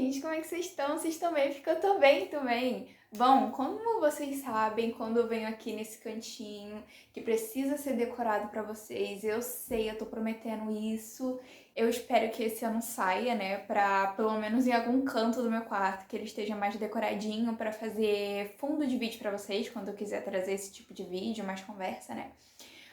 gente, como é que vocês estão? Vocês estão bem? Porque eu tô bem também. Bom, como vocês sabem, quando eu venho aqui nesse cantinho que precisa ser decorado pra vocês, eu sei, eu tô prometendo isso. Eu espero que esse ano saia, né, pra pelo menos em algum canto do meu quarto que ele esteja mais decoradinho pra fazer fundo de vídeo pra vocês, quando eu quiser trazer esse tipo de vídeo, mais conversa, né?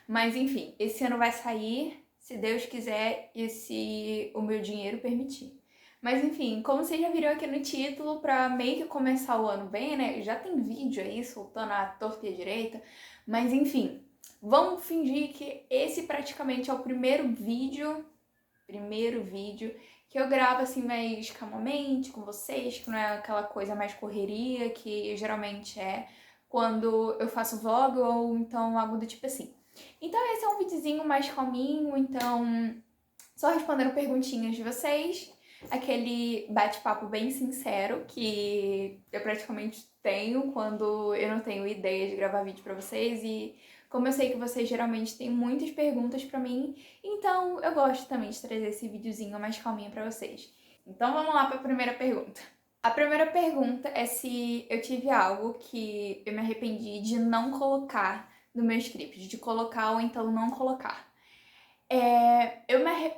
Mas enfim, esse ano vai sair, se Deus quiser e se o meu dinheiro permitir. Mas enfim, como vocês já viram aqui no título, pra meio que começar o ano bem, né? Já tem vídeo aí soltando a torta e a direita. Mas enfim, vamos fingir que esse praticamente é o primeiro vídeo que eu gravo assim mais calmamente com vocês, que não é aquela coisa mais correria que geralmente é quando eu faço vlog ou então algo do tipo assim. Então esse é um videozinho mais calminho, então só respondendo perguntinhas de vocês, aquele bate-papo bem sincero que eu praticamente tenho quando eu não tenho ideia de gravar vídeo pra vocês e como eu sei que vocês geralmente têm muitas perguntas pra mim, então eu gosto também de trazer esse videozinho mais calminho pra vocês. Então vamos lá pra primeira pergunta. A primeira pergunta é se eu tive algo que eu me arrependi de não colocar no meu script, de colocar ou então não colocar.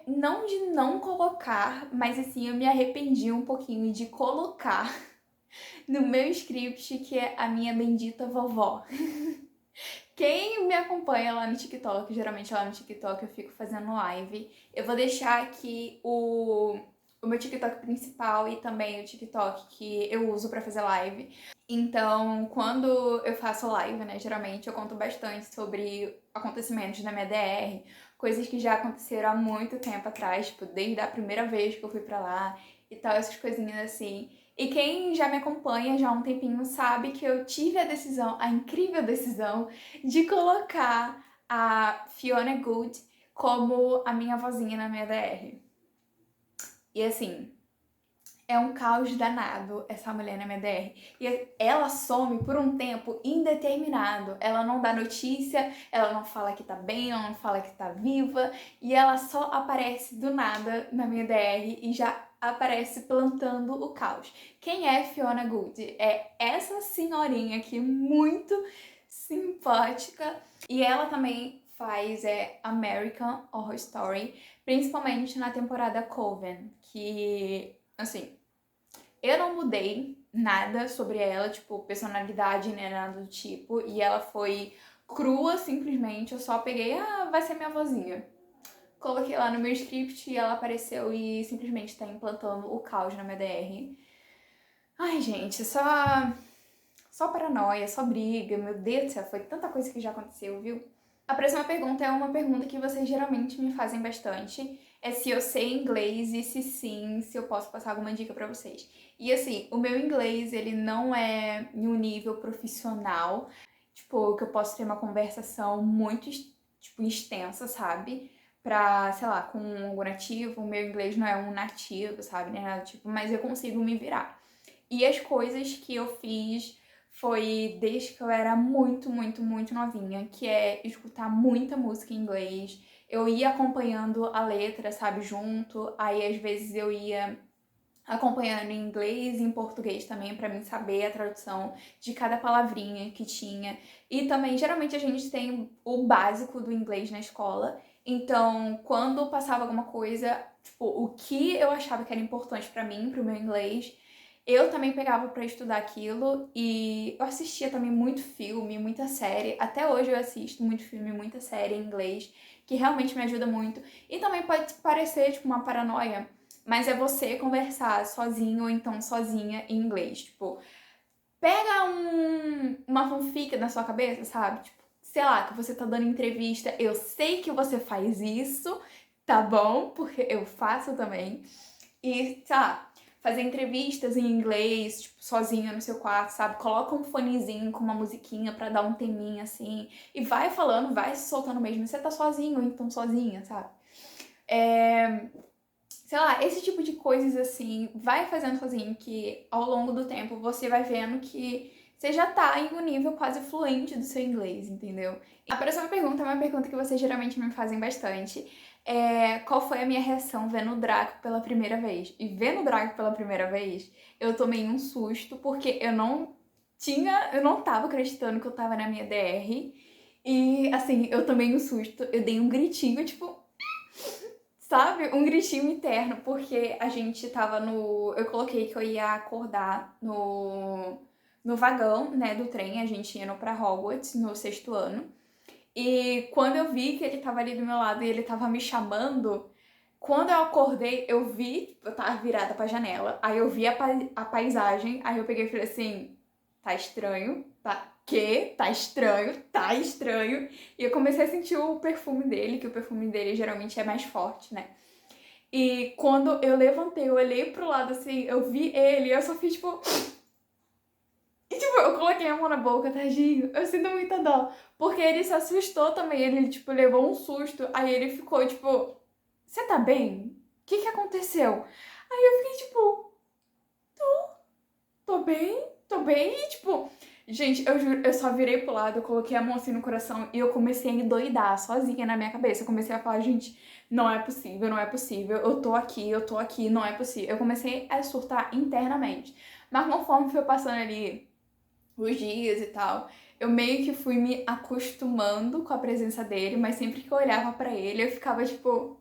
Não de não colocar, mas assim, eu me arrependi um pouquinho de colocar no meu script, que é a minha bendita vovó. Quem me acompanha lá no TikTok, geralmente lá no TikTok eu fico fazendo live. Eu vou deixar aqui o meu TikTok principal e também o TikTok que eu uso pra fazer live. Então, quando eu faço live, né, geralmente eu conto bastante sobre acontecimentos na minha DR, coisas que já aconteceram há muito tempo atrás, tipo, desde a primeira vez que eu fui pra lá e tal, essas coisinhas assim. E quem já me acompanha já há um tempinho sabe que eu tive a decisão, a incrível decisão, de colocar a Fiona Good como a minha vozinha na minha DR. E assim, é um caos danado essa mulher na minha DR. E ela some por um tempo indeterminado. Ela não dá notícia, ela não fala que tá bem, ela não fala que tá viva. E ela só aparece do nada na minha DR e já aparece plantando o caos. Quem é Fiona Good? É essa senhorinha aqui, muito simpática. E ela também faz American Horror Story, principalmente na temporada Coven, que, assim, eu não mudei nada sobre ela, tipo, personalidade, né, nada do tipo, e ela foi crua, simplesmente, eu só peguei, vai ser minha vozinha. Coloquei lá no meu script e ela apareceu e simplesmente tá implantando o caos na minha DR. Ai, gente, só paranoia, só briga, meu Deus do céu, foi tanta coisa que já aconteceu, viu? A próxima pergunta é uma pergunta que vocês geralmente me fazem bastante, é se eu sei inglês e se sim, se eu posso passar alguma dica pra vocês. E assim, o meu inglês, ele não é em um nível profissional, tipo, que eu posso ter uma conversação muito, tipo, extensa, sabe? Pra, sei lá, com um nativo, o meu inglês não é um nativo, sabe, nem nada tipo, mas eu consigo me virar. E as coisas que eu fiz foi desde que eu era muito, muito, muito novinha, que é escutar muita música em inglês. Eu ia acompanhando a letra, sabe, junto. Aí às vezes eu ia acompanhando em inglês e em português também para mim saber a tradução de cada palavrinha que tinha. E também geralmente a gente tem o básico do inglês na escola. Então, quando passava alguma coisa, tipo, o que eu achava que era importante para mim, pro meu inglês, eu também pegava para estudar aquilo e eu assistia também muito filme, muita série. Até hoje eu assisto muito filme, muita série em inglês, que realmente me ajuda muito. E também pode parecer tipo uma paranoia, mas é você conversar sozinho ou então sozinha em inglês. Tipo, pega uma fanfic na sua cabeça, sabe? Tipo, sei lá, que você tá dando entrevista, eu sei que você faz isso, tá bom? Porque eu faço também. E, sei lá, fazer entrevistas em inglês, tipo, sozinha no seu quarto, sabe? Coloca um fonezinho com uma musiquinha pra dar um teminha, assim, e vai falando, vai se soltando mesmo. Você tá sozinho, então sozinha, sabe? Sei lá, esse tipo de coisas, assim, vai fazendo sozinho que, ao longo do tempo, você vai vendo que você já tá em um nível quase fluente do seu inglês, entendeu? A próxima pergunta é uma pergunta que vocês geralmente me fazem bastante. Qual foi a minha reação vendo o Draco pela primeira vez? E vendo o Draco pela primeira vez, eu tomei um susto, porque eu não tava acreditando que eu tava na minha DR. E, assim, eu tomei um susto, eu dei um gritinho, tipo, sabe? Um gritinho interno, porque a gente tava no... Eu coloquei que eu ia acordar no vagão, né, do trem, a gente indo pra Hogwarts no 6º ano. E quando eu vi que ele tava ali do meu lado e ele tava me chamando, quando eu acordei, eu vi, eu tava virada pra janela, aí eu vi a paisagem, aí eu peguei e falei assim, tá estranho, tá? Que? Tá estranho, tá estranho. E eu comecei a sentir o perfume dele, que o perfume dele geralmente é mais forte, né? E quando eu levantei, eu olhei pro lado assim, eu vi ele, eu só fiz tipo... E tipo, eu coloquei a mão na boca, tadinho. Eu sinto muita dó. Porque ele se assustou também, ele tipo, levou um susto. Aí ele ficou tipo, você tá bem? O que que aconteceu? Aí eu fiquei tipo, tô bem, tô bem. E tipo, gente, eu juro, eu só virei pro lado, eu coloquei a mão assim no coração e eu comecei a endoidar sozinha na minha cabeça. Eu comecei a falar, gente, não é possível, não é possível. Eu tô aqui, não é possível. Eu comecei a surtar internamente. Mas conforme foi passando ali os dias e tal, eu meio que fui me acostumando com a presença dele, mas sempre que eu olhava pra ele, eu ficava tipo,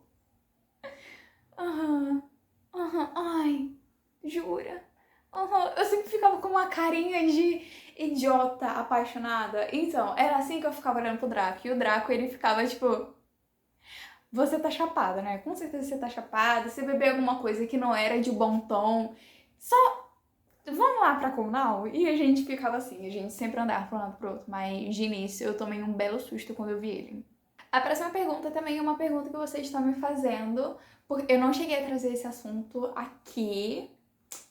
aham, aham, ai, jura? Aham. Eu sempre ficava com uma carinha de idiota apaixonada. Então, era assim que eu ficava olhando pro Draco. E o Draco, ele ficava tipo, você tá chapada, né? Com certeza você tá chapada. Você bebeu alguma coisa que não era de bom tom. Só vamos lá pra Comunal? E a gente ficava assim, a gente sempre andava pra um lado pro outro. Mas de início eu tomei um belo susto quando eu vi ele. A próxima pergunta também é uma pergunta que vocês estão me fazendo, porque eu não cheguei a trazer esse assunto aqui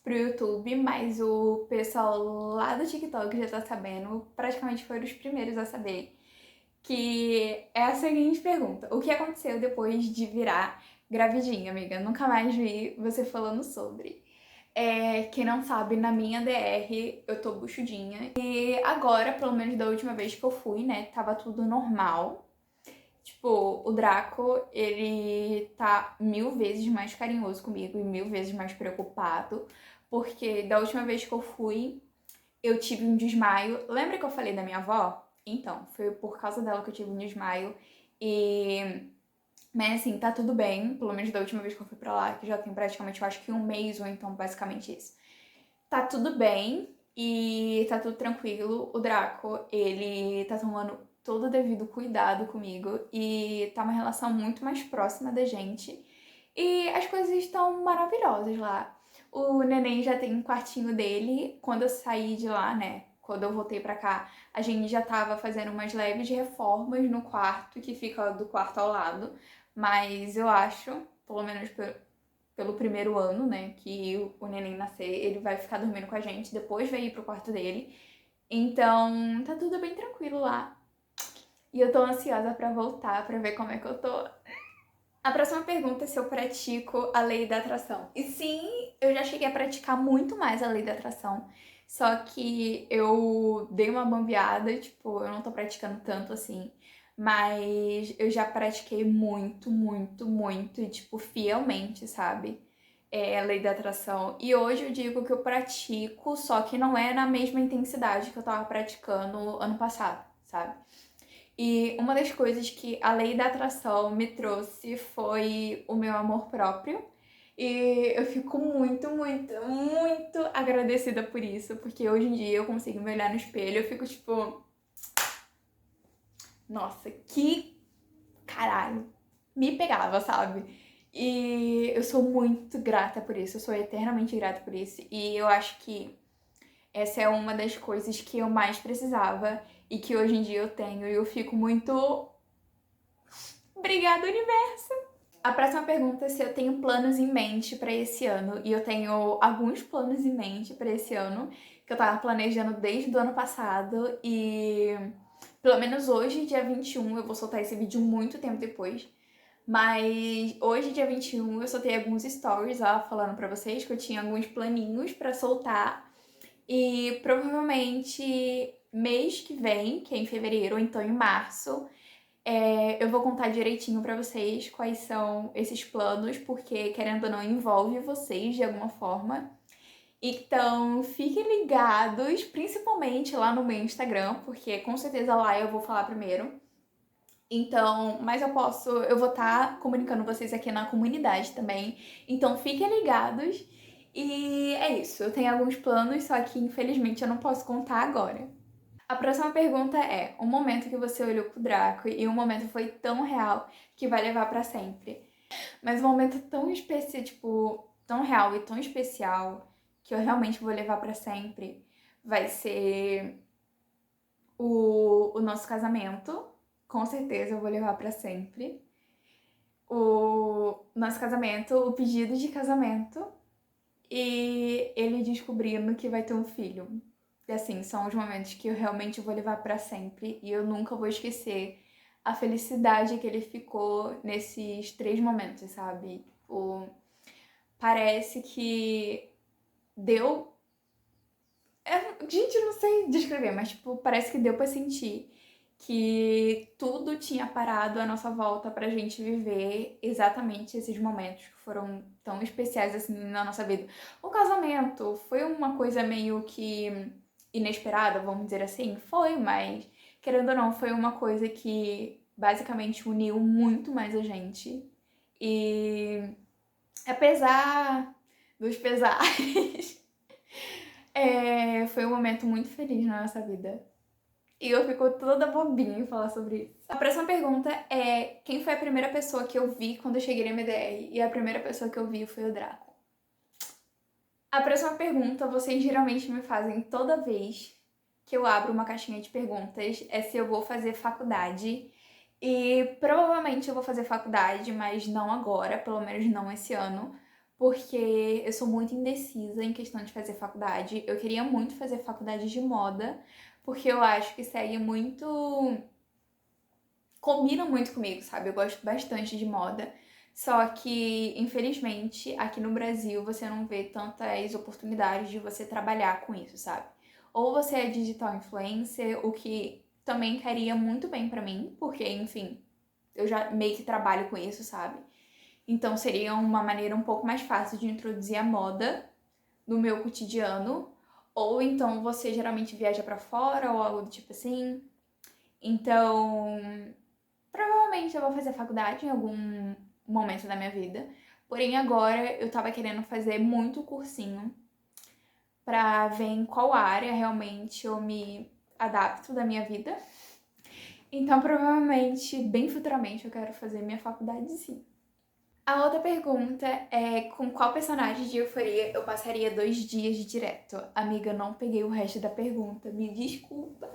pro YouTube, mas o pessoal lá do TikTok já tá sabendo, praticamente foram os primeiros a saber, que é a seguinte pergunta: o que aconteceu depois de virar gravidinha, amiga? Nunca mais vi você falando sobre. Quem não sabe, na minha DR eu tô buchudinha. E agora, pelo menos da última vez que eu fui, né, tava tudo normal. Tipo, o Draco, ele tá 1000 vezes mais carinhoso comigo e 1000 vezes mais preocupado. Porque da última vez que eu fui, eu tive um desmaio. Lembra que eu falei da minha avó? Então, foi por causa dela que eu tive um desmaio. E... Mas assim, tá tudo bem. Pelo menos da última vez que eu fui pra lá, que já tem praticamente, eu acho que um mês, ou então basicamente isso. Tá tudo bem e tá tudo tranquilo. O Draco, ele tá tomando todo o devido cuidado comigo e tá uma relação muito mais próxima da gente. E as coisas estão maravilhosas lá. O neném já tem um quartinho dele. Quando eu saí de lá, né? Quando eu voltei pra cá, a gente já tava fazendo umas leves reformas no quarto, que fica do quarto ao lado. Mas eu acho, pelo menos pelo primeiro ano, né, que o neném nascer, ele vai ficar dormindo com a gente, depois vai ir pro quarto dele. Então, tá tudo bem tranquilo lá. E eu tô ansiosa pra voltar, pra ver como é que eu tô. A próxima pergunta é se eu pratico a lei da atração. E sim, eu já cheguei a praticar muito mais a lei da atração. Só que eu dei uma bambeada, tipo, eu não tô praticando tanto assim. Mas eu já pratiquei muito, muito, muito, e tipo, fielmente, sabe? A lei da atração. E hoje eu digo que eu pratico, só que não é na mesma intensidade que eu tava praticando ano passado, sabe? E uma das coisas que a lei da atração me trouxe foi o meu amor próprio. E eu fico muito, muito, muito agradecida por isso, porque hoje em dia eu consigo me olhar no espelho e eu fico tipo, nossa, que caralho, me pegava, sabe? E eu sou muito grata por isso, eu sou eternamente grata por isso. E eu acho que essa é uma das coisas que eu mais precisava e que hoje em dia eu tenho. E eu fico muito... Obrigada, universo! A próxima pergunta é se eu tenho planos em mente pra esse ano. E eu tenho alguns planos em mente pra esse ano, que eu tava planejando desde o ano passado. E pelo menos hoje, dia 21, eu vou soltar esse vídeo muito tempo depois. Mas hoje, dia 21, eu soltei alguns stories lá falando pra vocês que eu tinha alguns planinhos pra soltar. E provavelmente mês que vem, que é em fevereiro ou então em março, Eu vou contar direitinho pra vocês quais são esses planos, porque querendo ou não envolve vocês de alguma forma. Então, fiquem ligados, principalmente lá no meu Instagram, porque com certeza lá eu vou falar primeiro. Então, mas eu vou estar comunicando vocês aqui na comunidade também. Então, fiquem ligados. E é isso, eu tenho alguns planos, só que infelizmente eu não posso contar agora. A próxima pergunta é: um momento que você olhou pro Draco e um momento foi tão real que vai levar pra sempre. Mas um momento tão especial, tipo, tão real e tão especial que eu realmente vou levar pra sempre vai ser o nosso casamento. Com certeza eu vou levar pra sempre. O nosso casamento, o pedido de casamento e ele descobrindo que vai ter um filho. E assim, são os momentos que eu realmente vou levar pra sempre e eu nunca vou esquecer a felicidade que ele ficou nesses 3 momentos, sabe? Parece que deu. Gente, eu não sei descrever, mas tipo, parece que deu pra sentir que tudo tinha parado à nossa volta pra gente viver exatamente esses momentos que foram tão especiais assim na nossa vida. O casamento foi uma coisa meio que inesperada, vamos dizer assim, foi, mas querendo ou não, foi uma coisa que basicamente uniu muito mais a gente. E apesar dos pesares, foi um momento muito feliz na nossa vida. E eu fico toda bobinha em falar sobre isso. A próxima pergunta é: quem foi a primeira pessoa que eu vi quando eu cheguei na MDR? E a primeira pessoa que eu vi foi o Draco. A próxima pergunta vocês geralmente me fazem toda vez que eu abro uma caixinha de perguntas é se eu vou fazer faculdade. E provavelmente eu vou fazer faculdade, mas não agora, pelo menos não esse ano, porque eu sou muito indecisa em questão de fazer faculdade. Eu queria muito fazer faculdade de moda, porque eu acho que segue muito. Combina muito comigo, sabe? Eu gosto bastante de moda. Só que, infelizmente, aqui no Brasil você não vê tantas oportunidades de você trabalhar com isso, sabe? Ou você é digital influencer, o que também caria muito bem pra mim, porque, enfim, eu já meio que trabalho com isso, sabe? Então seria uma maneira um pouco mais fácil de introduzir a moda no meu cotidiano. Ou então você geralmente viaja pra fora ou algo do tipo assim. Então, provavelmente eu vou fazer faculdade em algum momento da minha vida. Porém, agora eu tava querendo fazer muito cursinho pra ver em qual área realmente eu me adapto da minha vida. Então, provavelmente, bem futuramente, eu quero fazer minha faculdade sim. A outra pergunta é: com qual personagem de Euforia eu passaria 2 dias direto? Amiga, eu não peguei o resto da pergunta, me desculpa.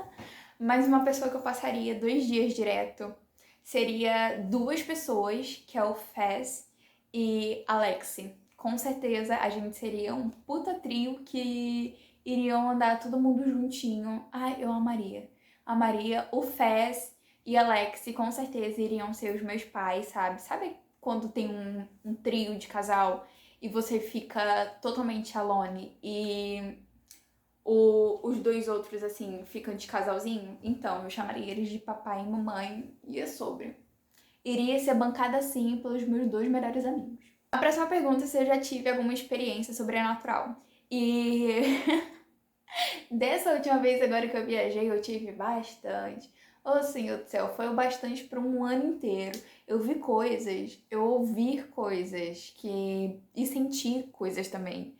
Mas uma pessoa que eu passaria 2 dias direto seria 2 pessoas, que é o Fez e Alexi. Com certeza a gente seria um puta trio que iriam andar todo mundo juntinho. Ai, eu amaria. Amaria. O Fez e Alexi com certeza iriam ser os meus pais, sabe? Sabe quando tem um trio de casal e você fica totalmente alone e os 2 outros, assim, ficam de casalzinho? Então, eu chamaria eles de papai e mamãe e a sobre. Iria ser bancada, assim, pelos meus 2 melhores amigos. A próxima pergunta é se eu já tive alguma experiência sobrenatural. E dessa última vez agora que eu viajei, eu tive bastante. Oh, Senhor do céu, foi o bastante por um ano inteiro. Eu vi coisas, eu ouvi coisas e senti coisas também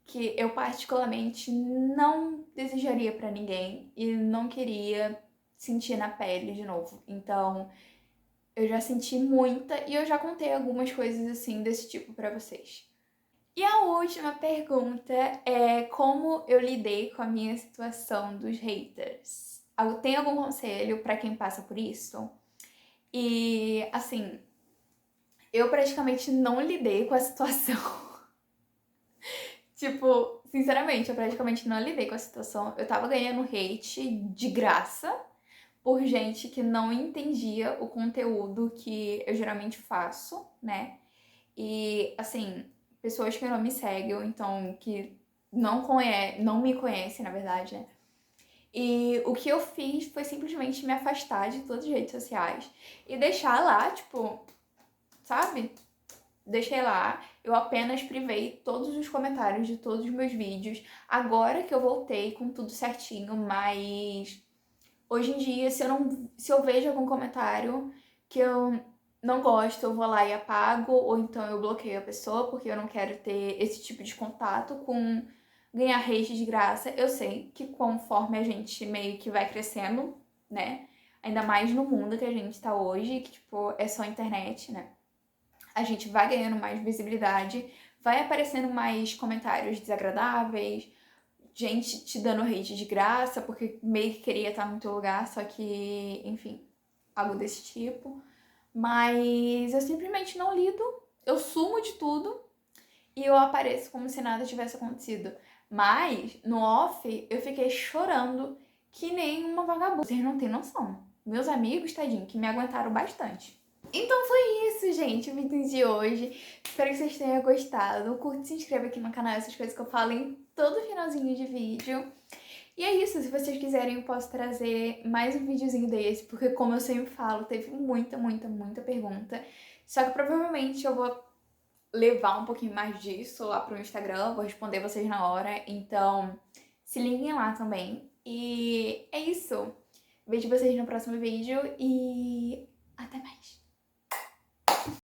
que eu particularmente não desejaria pra ninguém e não queria sentir na pele de novo. Então, eu já senti muita e eu já contei algumas coisas assim desse tipo pra vocês. E a última pergunta é: como eu lidei com a minha situação dos haters? Tem algum conselho pra quem passa por isso? E assim, eu praticamente não lidei com a situação. Tipo, sinceramente, eu praticamente não lidei com a situação. Eu tava ganhando hate de graça por gente que não entendia o conteúdo que eu geralmente faço, né? E, assim, pessoas que não me seguem, ou então que não me conhecem, na verdade, né? E o que eu fiz foi simplesmente me afastar de todas as redes sociais e deixar lá, tipo, sabe? Deixei lá, eu apenas privei todos os comentários de todos os meus vídeos. Agora que eu voltei com tudo certinho, mas hoje em dia, se eu vejo algum comentário que eu não gosto, eu vou lá e apago, ou então eu bloqueio a pessoa, porque eu não quero ter esse tipo de contato com ganhar hate de graça. Eu sei que conforme a gente meio que vai crescendo, né? Ainda mais no mundo que a gente tá hoje, que tipo, é só internet, né? A gente vai ganhando mais visibilidade, vai aparecendo mais comentários desagradáveis, gente te dando hate de graça, porque meio que queria estar no teu lugar, só que, enfim, algo desse tipo. Mas eu simplesmente não lido, eu sumo de tudo e eu apareço como se nada tivesse acontecido. Mas, no off, eu fiquei chorando que nem uma vagabunda. Vocês não têm noção. Meus amigos, tadinho, que me aguentaram bastante. Então foi isso, gente, o vídeo de hoje. Espero que vocês tenham gostado. Curte, se inscreva aqui no canal, essas coisas que eu falo em todo finalzinho de vídeo. E é isso, se vocês quiserem eu posso trazer mais um videozinho desse, porque como eu sempre falo, teve muita pergunta. Só que provavelmente eu vou levar um pouquinho mais disso lá pro Instagram, vou responder vocês na hora, então se liguem lá também. E é isso. Vejo vocês no próximo vídeo e até mais.